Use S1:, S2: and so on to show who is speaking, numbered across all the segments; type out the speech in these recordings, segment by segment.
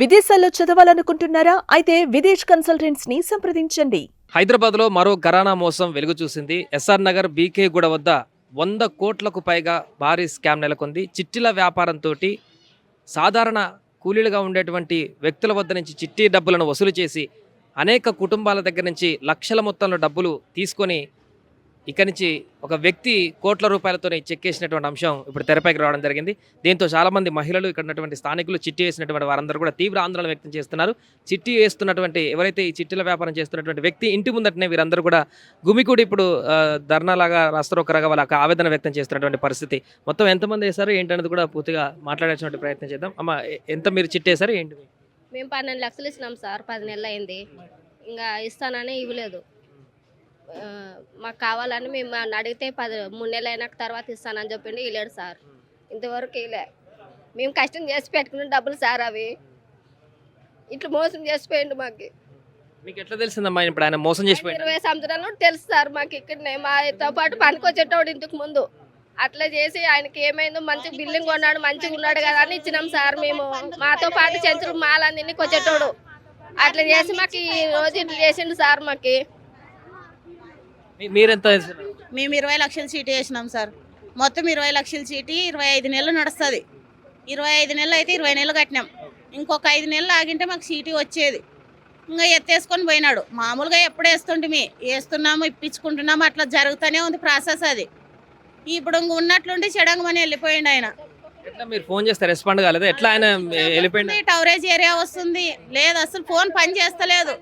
S1: విదేశాల్లో చదవాలనుకుంటున్నారా? అయితే విదేశ్ కన్సల్టెంట్స్ ని సంప్రదించండి.
S2: హైదరాబాద్లో మరో ఘరానా మోసం వెలుగు చూసింది. ఎస్ఆర్ నగర్ బీకే గూడ వద్ద 100 కోట్లకు పైగా భారీ స్కామ్ నెలకొంది. చిట్టీల వ్యాపారంతో సాధారణ కూలీలుగా ఉండేటువంటి వ్యక్తుల వద్ద నుంచి చిట్టి డబ్బులను వసూలు చేసి అనేక కుటుంబాల దగ్గర నుంచి లక్షల మొత్తంలో డబ్బులు తీసుకొని ఇక్కడి నుంచి ఒక వ్యక్తి కోట్ల రూపాయలతో చెక్కేసినటువంటి అంశం ఇప్పుడు తెరపైకి రావడం జరిగింది. దీంతో చాలామంది మహిళలు ఇక్కడ ఉన్నటువంటి స్థానికులు చిట్టి వేసినటువంటి వారందరూ కూడా తీవ్ర ఆందోళన వ్యక్తం చేస్తున్నారు. చిట్టి వేస్తున్నటువంటి ఎవరైతే ఈ చిట్టీల వ్యాపారం చేస్తున్నటువంటి వ్యక్తి ఇంటి ముందటనే వీరందరూ కూడా గుమికూడి ఇప్పుడు ధర్నాలాగా రాస్తారోకరాగా వాళ్ళకి ఆవేదన వ్యక్తం చేస్తున్నటువంటి పరిస్థితి. మొత్తం ఎంతమంది వేశారు ఏంటనేది కూడా పూర్తిగా మాట్లాడాల్సిన ప్రయత్నం చేద్దాం. అమ్మ, ఎంత మీరు చిట్టి వేశారు ఏంటి?
S3: మేము 12 లక్షలు ఇచ్చినాం సార్. 10 నెలలు అయింది, ఇంకా ఇస్తానని ఇవ్వలేదు. మాకు కావాలని మేము అడిగితే 3 నెలలు అయినాక తర్వాత ఇస్తానని చెప్పిండి. ఇవ్వలేడు సార్, ఇంతవరకు ఇవ్వలే. మేము కష్టం చేసి పెట్టుకున్న డబ్బులు సార్, అవి ఇట్లా మోసం చేసిపోయిండు. మాకు
S2: మీకు ఎట్లా తెలిసిందమ్మా ఇప్పుడు ఆయన మోసం చేసిపోయింది?
S3: 20 సంవత్సరాల నుండి తెలుసు సార్ మాకు. ఇక్కడనే మాతో పాటు పనికొచ్చేటోడు ఇంతకు ముందు. అట్లా చేసి ఆయనకి ఏమైందో మంచి బిల్డింగ్ కొన్నాడు, మంచిగా ఉన్నాడు కదా అని ఇచ్చినాం సార్. మేము మాతో పాటు చెంచులు మాలన్నీ వచ్చేటోడు అట్లా చేసి మాకు ఈ రోజు ఇట్లా చేసిండు సార్. మాకు
S2: మీరెంత?
S4: మేము 20 లక్షల చీటీ వేసినాం సార్. మొత్తం 20 లక్షల చీటీ 25 నెలలు నడుస్తుంది. 25 నెలలు అయితే 20 నెలలు కట్టినాం. ఇంకొక 5 నెలలు ఆగింటే మాకు చీటీ వచ్చేది. ఇంకా ఎత్తేసుకొని పోయినాడు. మామూలుగా ఎప్పుడు వేస్తున్నాము, ఇప్పించుకుంటున్నాము, అట్లా జరుగుతూనే ఉంది ప్రాసెస్. అది ఇప్పుడు ఉన్నట్లుండి చెడంగమని వెళ్ళిపోయిండు ఆయన.
S2: ఎట్లా మీరు ఫోన్ చేస్తే రెస్పాండ్ కాలేదు? ఎట్లా ఆయన వెళ్ళిపోయింది?
S4: టవరేజ్ ఏరియా వస్తుంది, లేదు అసలు ఫోన్ పని చేస్తలేదు.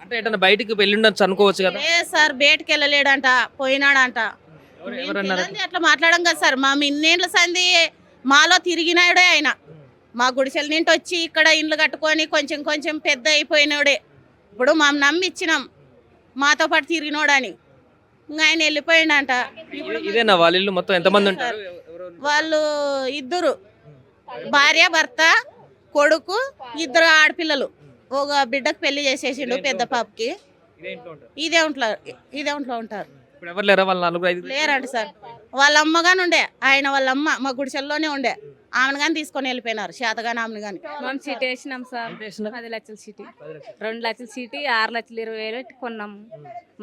S2: అంటే ఎట్లా బయటికి వెళ్ళిండొచ్చు అనుకోవచ్చు కదా?
S4: లేదు సార్, బయటకు వెళ్ళలేడంట, పోయినాడంట. అట్లా మాట్లాడడం కదా సార్. మా ఇన్నేళ్ళ సంది మాలో తిరిగినాడే ఆయన. మా గుడిసెల నింటి వచ్చి ఇక్కడ ఇండ్లు కట్టుకొని కొంచెం కొంచెం పెద్ద అయిపోయినాడే. ఇప్పుడు మా నమ్మి ఇచ్చినాం, మాతో పాటు తిరిగినోడని. ఇంకా ఆయన వెళ్ళిపోయిండంట.
S2: ఇదేనా వాళ్ళ ఇల్లు? మొత్తం ఎంతమంది ఉంటారు?
S4: వాళ్ళు 2 భార్య భర్త కొడుకు, 2 ఆడపిల్లలు. ఒక బిడ్డకు పెళ్లి చేసేసిండు, పెద్ద పాపకి. ఇదే ఇంట్లో ఉంటారు. లేరండి సార్. వాళ్ళ అమ్మగాని ఉండే, ఆయన వాళ్ళ అమ్మ మా గుడిసెల్లోనే ఉండే. ఆమెను కానీ తీసుకొని వెళ్ళిపోయినారు, చేతగాని ఆమెను కానీ.
S5: మేము చీటీ వేసినాం సార్. 10 లక్షల చీటీ, 2 లక్షల చీటీ, 6,20,000 కొన్నాము.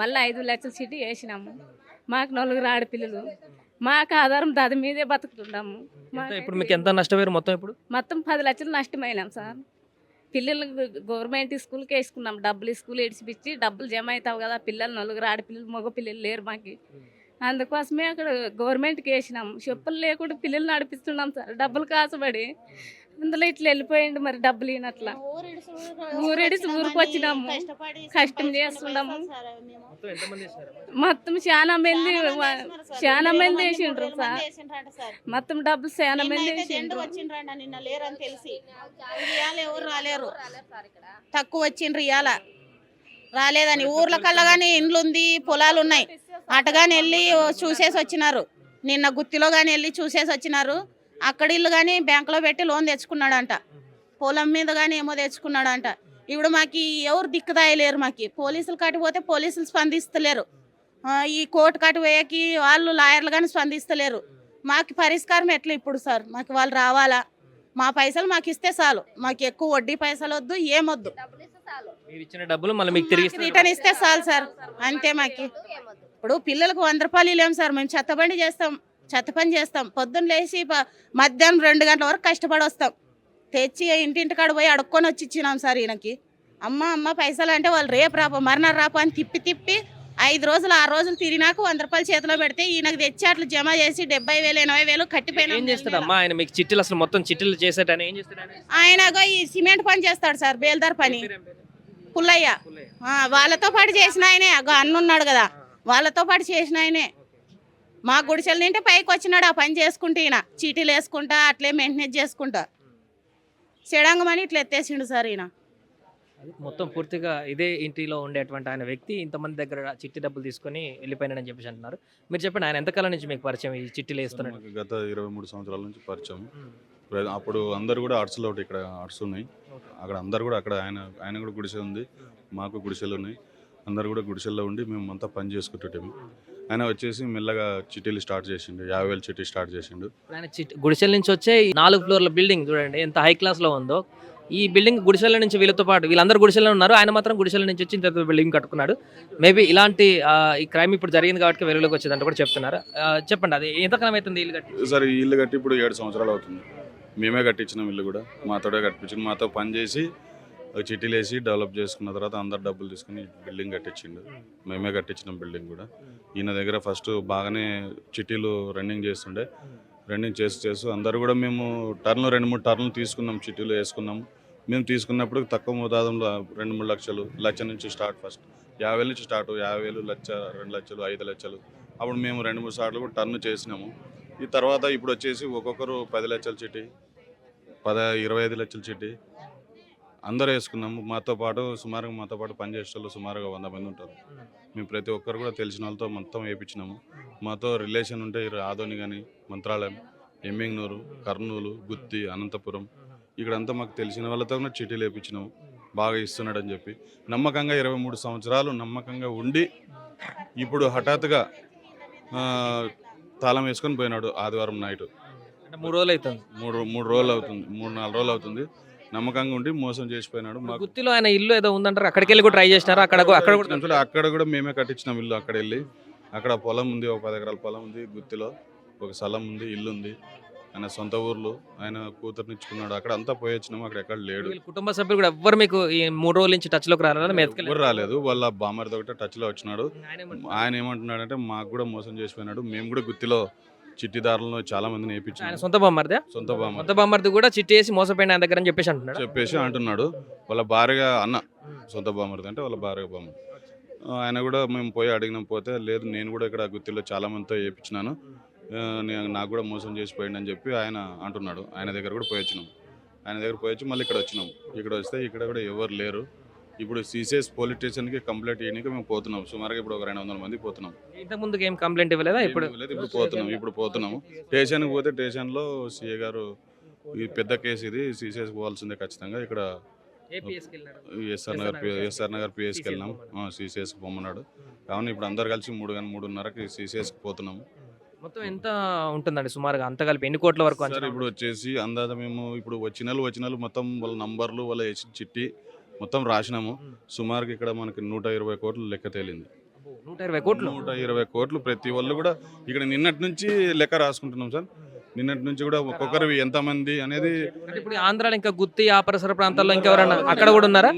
S5: మళ్ళీ 5 లక్షల చీటీ వేసినాము. మాకు 4 ఆడపిల్లలు. మాకు ఆధారం దాని మీదే బతుకుతున్నాము.
S2: ఇప్పుడు మీకు ఎంత నష్టపోయారు మొత్తం? ఇప్పుడు
S5: మొత్తం 10 లక్షలు నష్టమైనాం సార్. పిల్లలు గవర్నమెంట్ స్కూల్కి వేసుకున్నాం. డబ్బులు స్కూల్ ఇడిచిపిచ్చి డబ్బులు జమ అవుతావు కదా. పిల్లలు 4 ఆడపిల్లలు, మగ పిల్లలు లేరు మాకు. అందుకోసమే అక్కడ గవర్నమెంట్కి వేసినాం. చెప్పులు లేకుండా పిల్లలు నడిపిస్తున్నాం సార్, డబ్బులు కాసబడి. అందులో ఇట్లా వెళ్ళిపోయింది మరి డబ్బులు ఈయనట్లా. ఊరిడిసి ఊరికి వచ్చినాము, కష్టం చేస్తున్నాము. మొత్తం చాలా మంది వేసిండ్రు సార్. మొత్తం డబ్బులు చాలా మంది వేసిండ్రు.
S4: ఎవరు రాలేరు, తక్కువ వచ్చిండ్రు. ఇవాళ రాలేదని ఊర్ల కల్లా కానీ ఇండ్లు ఉంది, పొలాలు ఉన్నాయి. అటగాని వెళ్ళి చూసేసి వచ్చినారు. నిన్న గుత్తిలో కానీ వెళ్ళి చూసేసి వచ్చినారు. అక్కడ ఇల్లు కానీ బ్యాంకులో పెట్టి లోన్ తెచ్చుకున్నాడంట. పొలం మీద కానీ ఏమో తెచ్చుకున్నాడంట. ఇప్పుడు మాకు ఎవరు దిక్కుదాయలేరు. మాకు పోలీసులు కట్టిపోతే పోలీసులు స్పందిస్తలేరు. ఈ కోర్టు కట్టిపోయేకి వాళ్ళు లాయర్లు కానీ స్పందిస్తలేరు. మాకు పరిష్కారం ఎట్లా ఇప్పుడు సార్? మాకు వాళ్ళు రావాలా? మా పైసలు మాకు ఇస్తే చాలు. మాకు ఎక్కువ వడ్డీ పైసలు వద్దు, ఏమొద్దు. రిటర్న్ ఇస్తే చాలు సార్, అంతే. మాకు ఇప్పుడు పిల్లలకు 100 రూపాయలు ఇవ్వలేము సార్. మేము చెత్త పని చేస్తాం. పొద్దున్న లేచి మధ్యాహ్నం 2 గంటల వరకు కష్టపడి వస్తాం. తెచ్చి ఇంటింటికాడ పోయి అడుక్కొని వచ్చి ఇచ్చినాం సార్ ఈయనకి. అమ్మ పైసలు అంటే వాళ్ళు రేపు రాపో మర్నాడు రాపో అని తిప్పి 5 రోజులు 6 రోజులు తిరిగినాక 100 రూపాయలు చేతిలో పెడితే ఈయనకు తెచ్చి అట్లా జమ చేసి 70,000 80,000 కట్టిపోయినా. ఆయన ఈ సిమెంట్ పని చేస్తాడు సార్, బేల్దార్ పని. పుల్లయ్య వాళ్ళతో పాటు చేసిన ఆయనే. అన్నున్నాడు కదా, వాళ్ళతో పాటు చేసిన ఆయనే. మా గుడిసెల నింటే పైకి వచ్చినాడు ఆ పని చేసుకుంటే. ఈయన చీటీలు వేసుకుంటా అట్లే మెయింటెనెన్స్ చేసుకుంటా చెడంగమని ఇట్లా ఎత్తేసిండు సార్ ఈయన.
S2: మొత్తం పూర్తిగా ఇదే ఇంటిలో ఉండేటువంటి ఆయన వ్యక్తి ఇంతమంది దగ్గర చిట్టి డబ్బులు తీసుకొని వెళ్ళిపోయినాడని చెప్పేసి అంటున్నారు. మీరు చెప్పండి, ఆయన ఎంతకాలం నుంచి మీకు పరిచయం ఈ చిట్టీలు వేస్తున్నాడు?
S6: గత 23 సంవత్సరాల నుంచి పరిచయం. అప్పుడు అందరు కూడా ఆర్ట్స్లో ఒకటి, ఇక్కడ ఆర్ట్స్ ఉన్నాయి, అక్కడ అందరు కూడా అక్కడ ఆయన కూడా గుడిసె ఉంది, మాకు గుడిసెలు ఉన్నాయి. అందరు కూడా గుడిసెల్లో ఉండి మేము అంతా పని చేసుకుంటుంటాము. ఆయన వచ్చేసి మెల్లగా చిట్టీలు స్టార్ట్ చేసిండు. 50,000 చిట్టి స్టార్ట్ చేసిండు.
S2: ఆయన గుడిసెల నుంచి వచ్చే 4 ఫ్లోర్ల బిల్డింగ్ చూడండి ఎంత హై క్లాస్లో ఉందో. ఈ బిల్డింగ్ గుడిసెల నుంచి వీళ్ళతో పాటు వీళ్ళందరూ గుడిసెల్లో ఉన్నారు, ఆయన మాత్రం గుడిసెల నుంచి వచ్చి ఇంత బిల్డింగ్ కట్టుకున్నాడు. మేబీ ఇలాంటి ఈ క్రైమ్ ఇప్పుడు జరిగింది కాబట్టి వెలుగులోకి వచ్చిందంటే కూడా చెప్తున్నారు. చెప్పండి, అది ఎంతకాలం అవుతుంది ఇల్లు కట్టి?
S6: సార్ ఈ ఇల్లు కట్టి ఇప్పుడు 7 సంవత్సరాలు అవుతుంది. మేమే కట్టించినాం ఇల్లు కూడా, మాతోడే కట్టించిండు. మాతో పని చేసి చిట్టీలు వేసి డెవలప్ చేసుకున్న తర్వాత అందరు డబ్బులు తీసుకుని బిల్డింగ్ కట్టించిండు. మేమే కట్టించినాం బిల్డింగ్ కూడా. ఈయన దగ్గర ఫస్ట్ బాగానే చిట్టీలు రన్నింగ్ చేస్తుండే. రన్నింగ్ చేస్తూ అందరు కూడా మేము 2-3 టర్న్లు తీసుకున్నాం, చిట్టీలు వేసుకున్నాము. మేము తీసుకున్నప్పుడు తక్కువ మోతాదంలో 2-3 లక్షలు, లక్ష నుంచి స్టార్ట్. ఫస్ట్ 50,000 నుంచి స్టార్ట్, 50,000, లక్ష, 2 లక్షలు, 5 లక్షలు. అప్పుడు మేము 2-3 సార్లు కూడా టర్న్ చేసినాము. ఈ తర్వాత ఇప్పుడు వచ్చేసి ఒక్కొక్కరు 10 లక్షల చిట్టి, 25 లక్షల చిట్టి అందరూ వేసుకున్నాము. మాతో పాటు పనిచేసే వాళ్ళు సుమారుగా 100 మంది ఉంటారు. మేము ప్రతి ఒక్కరు కూడా తెలిసిన వాళ్ళతో మొత్తం వేయించినాము. మాతో రిలేషన్ ఉంటే ఆదోని కానీ, మంత్రాలయం, ఎమ్మింగ్నూరు, కర్నూలు, గుత్తి, అనంతపురం ఇక్కడంతా మాకు తెలిసిన వాళ్ళతో కూడా చిట్టీలు వేయించినాము. బాగా ఇస్తున్నాడు అని చెప్పి నమ్మకంగా 23 సంవత్సరాలు నమ్మకంగా ఉండి ఇప్పుడు హఠాత్తుగా తాళం వేసుకొని పోయినాడు ఆదివారం నైట్.
S2: అంటే 3 రోజులు అవుతుంది,
S6: 3 రోజులు అవుతుంది, 3-4 రోజులు అవుతుంది. నమ్మకంగా ఉండి మోసం చేసిపోయినాడు. మాకు
S2: గుత్తిలో ఆయన ఇల్లు ఏదో ఉందంటారు, అక్కడికి వెళ్ళి కూడా ట్రై చేసినారు.
S6: అక్కడ కూడా మేమే కట్టించినాం ఇల్లు. అక్కడ వెళ్ళి అక్కడ పొలం ఉంది, ఒక 10 ఎకరాల పొలం ఉంది. గుత్తిలో ఒక స్థలం ఉంది, ఇల్లు ఉంది. ఆయన సొంత ఊర్లో ఆయన కూతురునిచ్చుకున్నాడు. అక్కడ అంతా పోయి వచ్చినాము, అక్కడ ఎక్కడ లేడు.
S2: కుటుంబ సభ్యులు కూడా ఎవ్వరు మీకు ఈ 3 రోజుల నుంచి టచ్ లోకి
S6: ఎవరు రాలేదు. వాళ్ళ బామ్మరితో ఒకటే టచ్ లో వచ్చినాడు. ఆయన ఏమంటున్నాడంటే మాకు కూడా మోసం చేసిపోయినాడు, మేము కూడా గుత్తిలో చిట్టిదారులను చాలా మందిని వేయించాడు.
S2: సొంత బామ్మర్దే,
S6: సొంత
S2: బామ్మర్ది కూడా చిట్టి వేసి మోసపోయిన ఆయన దగ్గర అని చెప్పేసి
S6: అంటున్నాడు. వాళ్ళ భార్యగా అన్న, సొంత బామ్మరిది అంటే వాళ్ళ భార్యగా బామ్మ. ఆయన కూడా మేము పోయి అడిగినాం. పోతే లేదు, నేను కూడా ఇక్కడ గుత్తిలో చాలా మందితో వేయించినాను, నాకు కూడా మోసం చేసిపోయింది అని చెప్పి ఆయన అంటున్నాడు. ఆయన దగ్గర కూడా పోయి వచ్చినాం. ఆయన దగ్గర పోయి వచ్చి మళ్ళీ ఇక్కడ వచ్చినాం. ఇక్కడ వస్తే ఇక్కడ కూడా ఎవరు లేరు. ఇప్పుడు సీసీఎస్ పోలీస్ స్టేషన్కి కంప్లైంట్ చేయడానికి మేము పోతున్నాం. సుమారుగా ఇప్పుడు ఒక 200 మంది పోతున్నాం.
S2: ఇంతకు ముందుకు ఏం కంప్లైంట్ ఇవ్వలేదా?
S6: ఇప్పుడు పోతున్నాము. స్టేషన్కి పోతే స్టేషన్లో సీఏ గారు ఈ పెద్ద కేసు ఇది సీసీఎస్ పోవాల్సిందే ఖచ్చితంగా, ఇక్కడ ఎస్ఆర్ నగర్ పిఎస్కి వెళ్ళినాం, సీసీఎస్కి పోమన్నాడు. కావున ఇప్పుడు అందరు కలిసి 3-3:30కి సీసీఎస్కి పోతున్నాము.
S2: మొత్తం ఎంత ఉంటుందండి సుమారుగా అంత కలిపి ఎన్ని కోట్ల వరకు?
S6: ఇప్పుడు వచ్చేసి అందాజ మేము ఇప్పుడు వచ్చిన మొత్తం వాళ్ళ నంబర్లు, వాళ్ళ చిట్టి మొత్తం రాసినాము. సుమారుగా ఇక్కడ మనకి 120 కోట్లు లెక్క తేలింది. 120 కోట్లు ప్రతి వాళ్ళు కూడా ఇక్కడ నిన్నటి నుంచి లెక్క రాసుకుంటున్నాం సార్. నిన్నటి నుంచి కూడా ఒక్కొక్కరు ఎంతమంది అనేది.
S2: ఇప్పుడు ఆంధ్రాలో ఇంకా గుత్తి ఆ పరిసర ప్రాంతాల్లో ఇంకెవరన్నా అక్కడ కూడా ఉన్నారా?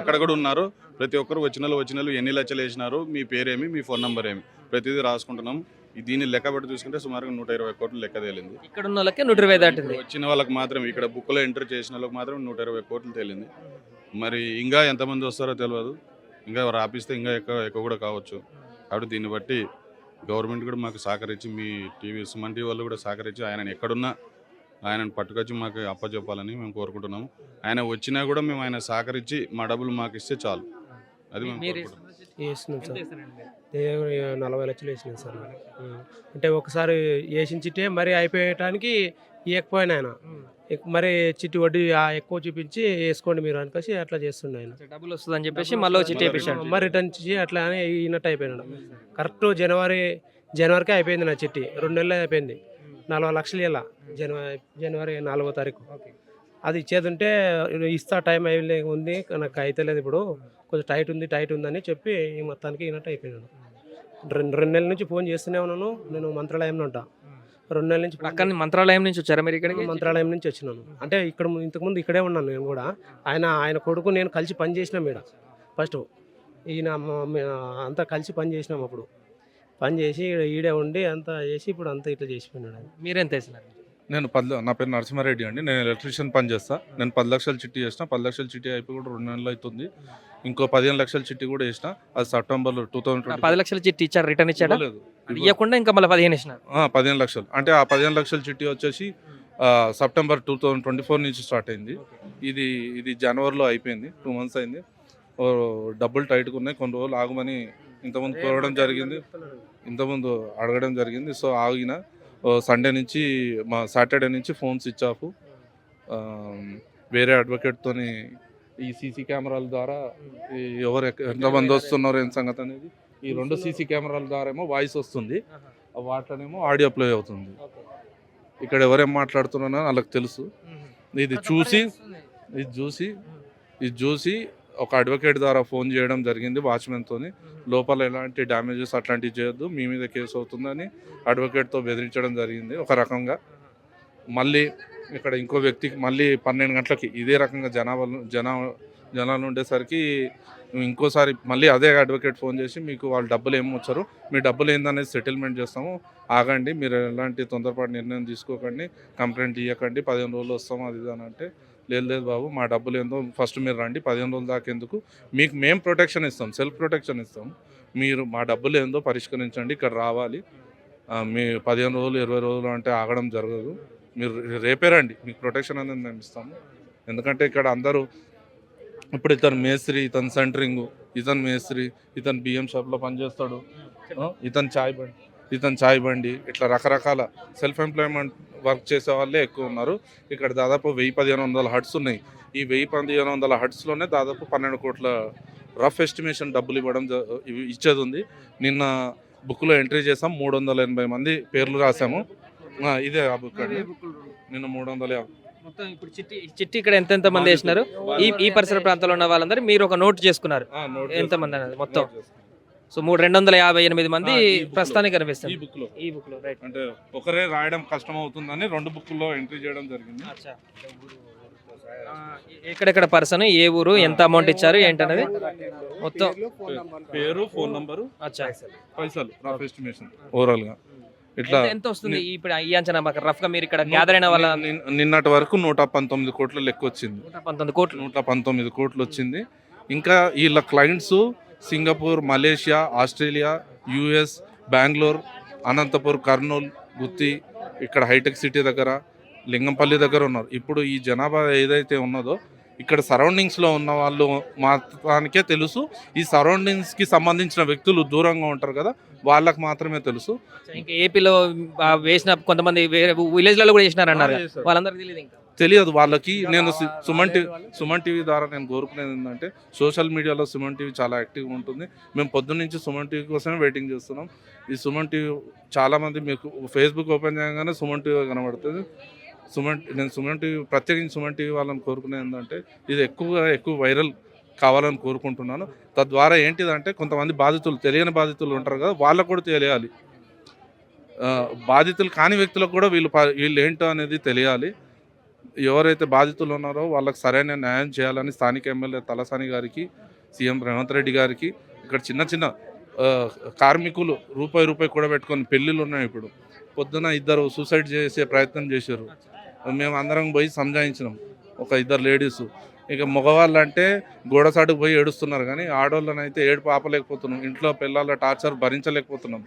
S6: అక్కడ కూడా ఉన్నారు. ప్రతి ఒక్కరు వచ్చిన ఎన్ని లక్షలు వేసినారు, మీ పేరేమి, మీ ఫోన్ నెంబర్ ఏమి, ప్రతిదీ రాసుకుంటున్నాం. దీన్ని లెక్క పెట్టి చూసుకుంటే సుమారుగా 120 కోట్లు లెక్క తేలింది.
S2: ఇక్కడ ఉన్న వాళ్ళకి 120 దాటింది.
S6: వచ్చిన వాళ్ళకి మాత్రం ఇక్కడ బుక్లో ఎంటర్ చేసిన వాళ్ళకి మాత్రం 120 కోట్లు తేలింది. మరి ఇంకా ఎంతమంది వస్తారో తెలియదు. ఇంకా రాపిస్తే ఇంకా ఎక్కువ కూడా కావచ్చు. కాబట్టి దీన్ని బట్టి గవర్నమెంట్ కూడా మాకు సహకరించి, మీ సుమన్ టీవీ వాళ్ళు కూడా సహకరించి ఆయనను ఎక్కడున్నా ఆయనను పట్టుకొచ్చి మాకు అప్పచెప్పాలని మేము కోరుకుంటున్నాము. ఆయన వచ్చినా కూడా మేము ఆయన సహకరించి మా డబ్బులు మాకు ఇస్తే చాలు. అది
S7: వేసినాం సార్. 40 లక్షలు వేసినాం సార్. అంటే ఒకసారి వేసిన చిట్టే మరి అయిపోయటానికి ఇవ్వకపోయినా ఆయన మరి చిట్టి వడ్డీ ఎక్కువ చూపించి వేసుకోండి మీరు అనుకోసి అట్లా చేస్తుండే ఆయన.
S2: డబ్బులు వస్తుందని చెప్పేసి మళ్ళీ చిట్టి
S7: మరి రిటర్న్ ఇచ్చి అట్లా అని ఈనట్టు అయిపోయినాడు. కరెక్ట్ జనవరికి అయిపోయింది నా చిట్టి. 2 నెలలు అయిపోయింది. 40 లక్షలు ఇలా జనవరి 4వ తారీఖు. అది ఇచ్చేది ఉంటే ఇస్తా, టైం ఉంది, నాకు అయితే లేదు, ఇప్పుడు కొంచెం టైట్ ఉందని చెప్పి ఈ మొత్తానికి ఈనట్టు అయిపోయినాడు. 2 నెలల నుంచి ఫోన్ చేస్తూనే ఉన్నాను. నేను మంత్రాలయంలో ఉంటా. 2 నెలల నుంచి.
S2: అక్కడ మంత్రాలయం నుంచి వచ్చారా మీరు ఇక్కడికి?
S7: మంత్రాలయం నుంచి వచ్చినాను. అంటే ఇక్కడ ఇంతకుముందు ఇక్కడే ఉన్నాను నేను కూడా. ఆయన కొడుకు నేను కలిసి పని చేసినాం ఇక్కడ. ఫస్ట్ ఈయన అంతా కలిసి పని చేసినాం. అప్పుడు పని చేసి ఈడే ఉండి అంతా చేసి ఇప్పుడు అంతా ఇట్లా చేసిపోయినాడు.
S2: మీరెంత వేసినారు?
S8: నా పేరు నరసింహారెడ్డి అండి. నేను ఎలక్ట్రీషియన్ పని చేస్తాను. నేను 10 లక్షల చిట్టి చేసిన. 10 లక్షల చిట్టి అయిపోయి కూడా 2 నెలలు అవుతుంది. ఇంకో 15 లక్షల చిట్టి కూడా వేసిన. అది సెప్టెంబర్లో 2020.
S2: 10 లక్షల చిట్టి ఇచ్చారు, రిటర్న్ ఇచ్చాడా? ఇవ్వకుండా ఇంకా మళ్ళీ 15 ఇచ్చినారు.
S8: 15 లక్షలు అంటే ఆ 15 లక్షల చిట్టి వచ్చేసి సెప్టెంబర్ 2024 నుంచి స్టార్ట్ అయింది. ఇది జనవరిలో అయిపోయింది. 2 మంత్స్ అయింది. డబ్బులు టైట్గా ఉన్నాయి. కొన్ని రోజులు ఆగమని ఇంతకుముందు అడగడం జరిగింది. సో ఆగిన సండే నుంచి సాటర్డే నుంచి ఫోన్ స్విచ్ ఆఫ్. వేరే అడ్వకేట్తోని ఈ సీసీ కెమెరాల ద్వారా ఎవరు ఎంతమంది వస్తున్నారు ఏం సంగతి అనేది ఈ 2 సీసీ కెమెరాల ద్వారా ఏమో వాయిస్ వస్తుంది, వాటిలోనేమో ఆడియో ప్లే అవుతుంది. ఇక్కడ ఎవరేం మాట్లాడుతున్నారో వాళ్ళకి తెలుసు. ఇది చూసి ఇది చూసి ఒక అడ్వకేట్ ద్వారా ఫోన్ చేయడం జరిగింది వాచ్మెన్తోని. లోపల ఎలాంటి డ్యామేజెస్ అట్లాంటివి చేయొద్దు, మీ మీద కేసు అవుతుందని అడ్వకేట్తో బెదిరించడం జరిగింది ఒక రకంగా. మళ్ళీ ఇక్కడ ఇంకో వ్యక్తికి మళ్ళీ 12 గంటలకి ఇదే రకంగా జనాలు ఉండేసరికి ఇంకోసారి మళ్ళీ అదే అడ్వకేట్ ఫోన్ చేసి మీకు వాళ్ళు డబ్బులు ఏమి వచ్చారు, మీ డబ్బులు ఏందనేది సెటిల్మెంట్ చేస్తాము, ఆగండి, మీరు ఎలాంటి తొందరపాటు నిర్ణయం తీసుకోకండి, కంప్లైంట్ ఇవ్వకండి, 15 రోజులు వస్తాము అది ఇది అని అంటే, లేదు బాబు మా డబ్బులు ఏందో ఫస్ట్ మీరు రండి, 15 రోజుల దాకా ఎందుకు, మీకు మేము ప్రొటెక్షన్ ఇస్తాం, సెల్ఫ్ ప్రొటెక్షన్ ఇస్తాం, మీరు మా డబ్బులు ఏందో పరిష్కరించండి, ఇక్కడ రావాలి, మీ 15 రోజులు 20 రోజులు అంటే ఆగడం జరగదు, మీరు రేపే రండి, మీకు ప్రొటెక్షన్ అనేది మేము ఇస్తాము. ఎందుకంటే ఇక్కడ అందరూ ఇప్పుడు ఇతను మేస్త్రి, ఇతను సెంటరింగ్, ఇతను మేస్త్రి, ఇతను బియ్యం షాప్లో పనిచేస్తాడు, ఇతను చాయ్ బండి, ఇట్లా రకరకాల సెల్ఫ్ ఎంప్లాయ్మెంట్ వర్క్ చేసే వాళ్ళే ఎక్కువ ఉన్నారు. ఇక్కడ దాదాపు 1000-1500 హట్స్ ఉన్నాయి. ఈ 1000-1500 హట్స్లోనే దాదాపు 12 కోట్ల రఫ్ ఎస్టిమేషన్ డబ్బులు ఇచ్చేది ఉంది. నిన్న బుక్లో ఎంట్రీ చేసాం, 380 మంది పేర్లు రాసాము. ఇదే ఆ బుక్ అండి, నిన్న 350.
S2: మొత్తం ఇప్పుడు చిట్టి ఇక్కడ ఎంత మంది వేసినారు, ఈ పరిసర ప్రాంతాల్లో ఉన్న వాళ్ళందరూ మీరు ఒక నోట్ చేసుకున్నారు ఎంతమంది అనేది మొత్తం. సో 258 మంది ప్రస్తుతానికి కనిపిస్తారు ఈ బుక్ లో. రైట్,
S8: అంటే ఒకరే రాయడం కష్టం అవుతుందని 2 బుక్లో ఎంట్రీ చేయడం జరిగింది.
S2: ఎక్కడెక్కడ పర్సన్, ఏ ఊరు, ఎంత అమౌంట్ ఇచ్చారు ఏంటనేది మొత్తం,
S8: పేరు, ఫోన్ నంబరు, పైసలు, రఫ్ ఎస్టిమేషన్ ఓవరాల్ గా ఇట్లా
S2: ఎంత వస్తుంది ఇప్పుడు ఈ అంచనా రఫ్ గా మీరు ఇక్కడ గ్యాదర్ అయిన వాళ్ళ?
S8: నిన్నటి వరకు 119 కోట్ల లెక్క వచ్చింది. 119 కోట్లు వచ్చింది. ఇంకా వీళ్ళ clients Singapore, Malaysia, Australia, US, Bengaluru, Anantapur, Kurnool, Gooty, ఇక్కడ హైటెక్ సిటీ దగ్గర, లింగంపల్లి దగ్గర ఉన్నారు. ఇప్పుడు ఈ జనాభా ఏదైతే ఉన్నదో ఇక్కడ సరౌండింగ్స్లో ఉన్న వాళ్ళు మాత్రానికే తెలుసు. ఈ సరౌండింగ్స్కి సంబంధించిన వ్యక్తులు దూరంగా ఉంటారు కదా, వాళ్ళకి మాత్రమే తెలుసు.
S2: ఇంకా ఏపీలో వేసిన కొంతమంది విలేజ్లలో కూడా చేసినారన్నారు, వాళ్ళందరికీ తెలియదు, ఇంకా
S8: తెలియదు వాళ్ళకి. నేను సుమన్ టీవీ ద్వారా నేను కోరుకునేది ఏంటంటే, సోషల్ మీడియాలో సుమన్ టీవీ చాలా యాక్టివ్గా ఉంటుంది. మేము పొద్దున్న నుంచి సుమన్ టీవీ కోసమే వెయిటింగ్ చేస్తున్నాం. ఈ సుమన్ టీవీ చాలామంది మీకు ఫేస్బుక్ ఓపెన్ చేయగానే సుమన్ టీవీ కనబడుతుంది. నేను సుమన్ టీవీ, ప్రత్యేకించి సుమన్ టీవీ వాళ్ళని కోరుకునేది ఏంటంటే, ఇది ఎక్కువ వైరల్ కావాలని కోరుకుంటున్నాను. తద్వారా ఏంటిదంటే, కొంతమంది తెలియని బాధితులు ఉంటారు కదా, వాళ్ళకు కూడా తెలియాలి. బాధితులు కాని వ్యక్తులకు కూడా వీళ్ళు ఏంటో అనేది తెలియాలి. ఎవరైతే బాధితులు ఉన్నారో వాళ్ళకి సరైన న్యాయం చేయాలని స్థానిక ఎమ్మెల్యే తలసాని గారికి, సీఎం రేవంత్ రెడ్డి గారికి, ఇక్కడ చిన్న కార్మికులు రూపాయి కూడా పెట్టుకొని పెళ్ళిళ్ళు ఉన్నాయి. ఇప్పుడు పొద్దున 2 సూసైడ్ చేసే ప్రయత్నం చేశారు. మేము అందరం పోయి సంజాయించినాం, ఒక 2 లేడీస్. ఇక మగవాళ్ళు అంటే గోడసాటుకు పోయి ఏడుస్తున్నారు, కానీ ఆడవాళ్ళని అయితే ఏడుపు ఆపలేకపోతున్నాం. ఇంట్లో పిల్లల టార్చర్ భరించలేకపోతున్నాం.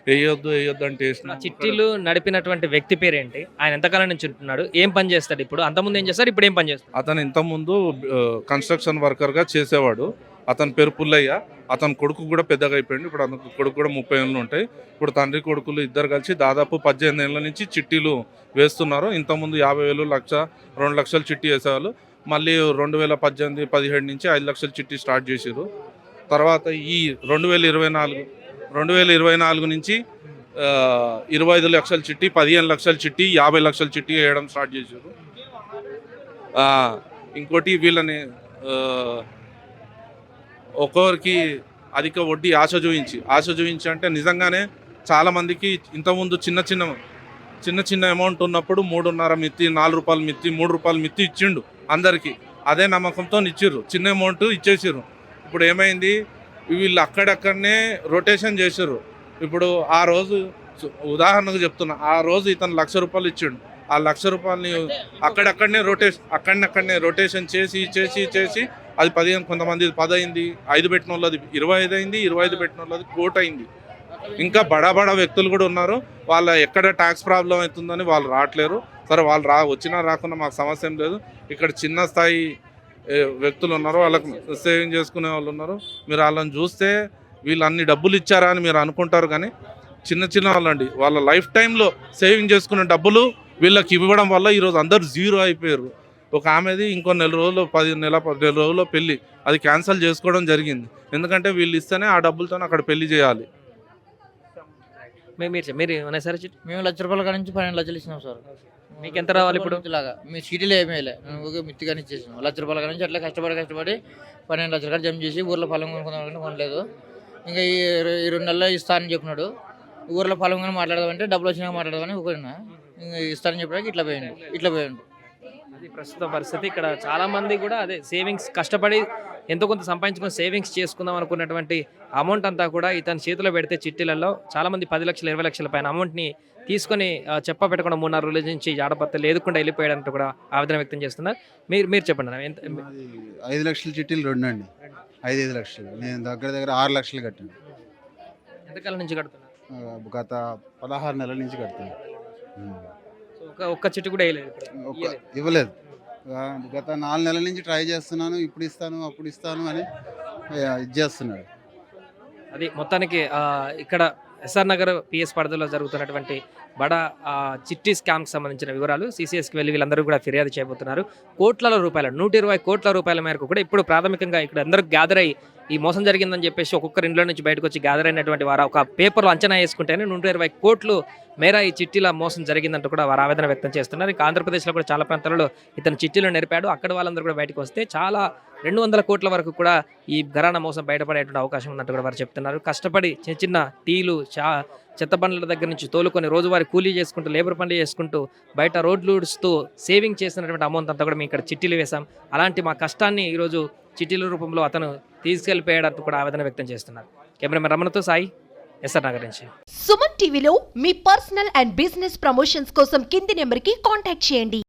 S8: వేయొద్దు అంటే
S2: చిట్టీలు నడిపినటువంటి వ్యక్తి పేరేంటి, ఆయన ఎంతకాలం నుంచి ఉంటున్నాడు, ఏం పని చేస్తాడు, ఇప్పుడు అంతకుముందు ఏం చేస్తాడు, ఇప్పుడు ఏం పని చేస్తాడు?
S8: అతను ఇంతకుముందు కన్స్ట్రక్షన్ వర్కర్గా చేసేవాడు. అతని పేరు పుల్లయ్య. అతని కొడుకు కూడా పెద్దగా అయిపోయింది. ఇప్పుడు అతని కొడుకు కూడా 30 ఏళ్ళు ఉంటాయి. ఇప్పుడు తండ్రి కొడుకులు ఇద్దరు కలిసి దాదాపు 18 ఏళ్ళ నుంచి చిట్టీలు వేస్తున్నారు. ఇంతకుముందు 50,000, 1,00,000, 2 లక్షలు చిట్టి వేసేవాళ్ళు. మళ్ళీ 2018-17 నుంచి 5 లక్షల చిట్టి స్టార్ట్ చేసారు. తర్వాత ఈ 2024 నుంచి 25 లక్షల చిట్టి, 15 లక్షల చిట్టి, 50 లక్షల చిట్టి వేయడం స్టార్ట్ చేశారు. ఇంకోటి వీళ్ళని ఒక్కొక్కరికి అధిక వడ్డీ ఆశ చూపించి అంటే నిజంగానే చాలామందికి ఇంతకుముందు చిన్న అమౌంట్ ఉన్నప్పుడు 3.5 మిత్తి, 4 రూపాయలు మిత్తి, 3 రూపాయలు మిత్తి ఇచ్చిండు అందరికీ. అదే నమ్మకంతో ఇచ్చిర్రు, చిన్న అమౌంట్ ఇచ్చేసారు. ఇప్పుడు ఏమైంది, వీళ్ళు అక్కడక్కడనే రొటేషన్ చేసారు. ఇప్పుడు ఆ రోజు ఉదాహరణకు చెప్తున్నా, ఆ రోజు ఇతను 1,00,000 రూపాయలు ఇచ్చిండు. ఆ 1,00,000 రూపాయలని అక్కడనే రొటేషన్ చేసి అది 15, కొంతమంది 10 అయింది, 5 పెట్టిన వాళ్ళది 25 అయింది, 25 పెట్టిన వాళ్ళది 1 కోటి అయింది. ఇంకా బడా వ్యక్తులు కూడా ఉన్నారు. వాళ్ళ ఎక్కడ ట్యాక్స్ ప్రాబ్లం అవుతుందని వాళ్ళు రావట్లేరు. సరే వాళ్ళు వచ్చినా రాకున్నా మాకు సమస్య ఏం లేదు. ఇక్కడ చిన్న స్థాయి వ్యక్తులు ఉన్నారు, వాళ్ళకి సేవింగ్ చేసుకునే వాళ్ళు ఉన్నారు. మీరు వాళ్ళని చూస్తే వీళ్ళు అన్ని డబ్బులు ఇచ్చారా అని మీరు అనుకుంటారు, కానీ చిన్న వాళ్ళండి. వాళ్ళ లైఫ్ టైంలో సేవింగ్ చేసుకునే డబ్బులు వీళ్ళకి ఇవ్వడం వల్ల ఈరోజు అందరూ జీరో అయిపోయారు. ఒక ఆమెది ఇంకో 10 రోజుల్లో పెళ్ళి, అది క్యాన్సిల్ చేసుకోవడం జరిగింది. ఎందుకంటే వీళ్ళు ఇస్తేనే ఆ డబ్బులతో అక్కడ పెళ్లి చేయాలి.
S2: మీరు సరే
S9: మేము 1,00,000 రూపాయల కాడ నుంచి 12 లక్షలు ఇచ్చినాం సార్.
S2: మీకు ఎంత రావాలి ఇప్పుడు?
S9: లాగా మీ సిటీలో ఏమీ వేయలే, నేను ఊరికే మిత్తిగానే ఇచ్చేసాను. ₹1,00,000 నుంచి అట్లా కష్టపడి 12 లక్షల కాడ జమ చేసి ఊర్లో పొలం కొనుక్కుందాం కొనలేదు. ఇంకా ఈ 2 నెలల్లో ఇస్తానని చెప్పినాడు. ఊర్లో పొలం కానీ మాట్లాడదామంటే డబ్బులు వచ్చినాక మాట్లాడదామని ఊరినా ఇంకా ఇస్తానని చెప్పడానికి ఇట్లా పోయిండు.
S2: అది ప్రస్తుత పరిస్థితి. ఇక్కడ చాలా మంది కూడా అదే సేవింగ్స్ కష్టపడి ఎంతో కొంత సంపాదించుకొని సేవింగ్స్ చేసుకుందాం అనుకున్నటువంటి అమౌంట్ అంతా కూడా ఇతని చేతిలో పెడితే చిట్టీలలో చాలా మంది 10 లక్షలు 20 లక్షల పైన అమౌంట్ని తీసుకొని చెప్ప పెట్టకుండా 3-4 రోజుల నుంచి జాడపత్తలు ఎదుకుండా వెళ్ళిపోయాడంటూ కూడా ఆవేదన వ్యక్తం చేస్తున్నారు. మీరు చెప్పండి అన్న, ఎంత
S10: 5 లక్షల చిట్టీలు 2 అండి. 5 లక్షలు నేను దగ్గర 6 లక్షలు కట్టాను.
S2: ఎంతకాలం నుంచి కడుతున్నారు?
S10: గత 16 నెలల నుంచి కడుతున్నాను.
S2: సో ఒక్క చిట్టు కూడా వేయలేదు
S10: ఇవ్వలేదు. గత 4 నెలల నుంచి ట్రై చేస్తున్నాను, ఇప్పుడు ఇస్తాను అప్పుడు ఇస్తాను అని ఇది చేస్తున్నాడు.
S2: అది మొత్తానికి ఇక్కడ ఎస్ఆర్ నగర్ పిఎస్ పరిధిలో జరుగుతున్నటువంటి బడా చిట్టి స్కామ్కి సంబంధించిన వివరాలు సిసిఎస్కి వెళ్ళి వీళ్ళందరూ కూడా ఫిర్యాదు చేయబోతున్నారు. కోట్ల రూపాయల 120 కోట్ల రూపాయల మేరకు కూడా ఇప్పుడు ప్రాథమికంగా ఇక్కడ అందరూ గ్యాదర్ అయ్యి ఈ మోసం జరిగిందని చెప్పేసి ఒక్కొక్కరి ఇంట్లో నుంచి బయటకు వచ్చి గ్యాదర్ అయినటువంటి వారు ఒక పేపర్లో అంచనా వేసుకుంటేనే 120 కోట్లు మేర ఈ చిట్టీల మోసం జరిగిందంటూ కూడా వారు ఆవేదన వ్యక్తం చేస్తున్నారు. ఇంకా ఆంధ్రప్రదేశ్లో కూడా చాలా ప్రాంతాలలో ఇతను చిట్టీలు నేర్పాడు. అక్కడ వాళ్ళందరూ కూడా బయటకు వస్తే చాలా 200 కోట్ల వరకు కూడా ఈ ఘరానా మోసం బయటపడేటువంటి అవకాశం ఉన్నట్టు కూడా వారు చెప్తున్నారు. కష్టపడి చిన్న చిన్న టీలు చెత్త బండ్ల దగ్గర నుంచి తోలుకొని రోజువారీ కూలీ చేసుకుంటూ లేబర్ పనులు చేసుకుంటూ బయట రోడ్లు ఊడుస్తూ సేవింగ్ చేసినటువంటి అమౌంట్ అంతా కూడా మేము ఇక్కడ చిట్టీలు వేశాం. అలాంటి మా కష్టాన్ని ఈరోజు చిట్టీల రూపంలో అతను తీసుకెళ్లిపోయాడంటూ కూడా ఆవేదన వ్యక్తం చేస్తున్నారు. కెమెరామెన్ రమణతో సాయి, ఎస్ఆర్ నగర్ నుంచి.
S11: సుమన్ టీవీలో మీ పర్సనల్ అండ్ బిజినెస్ ప్రమోషన్స్ కోసం కింది నెంబర్కి కాంటాక్ట్ చేయండి.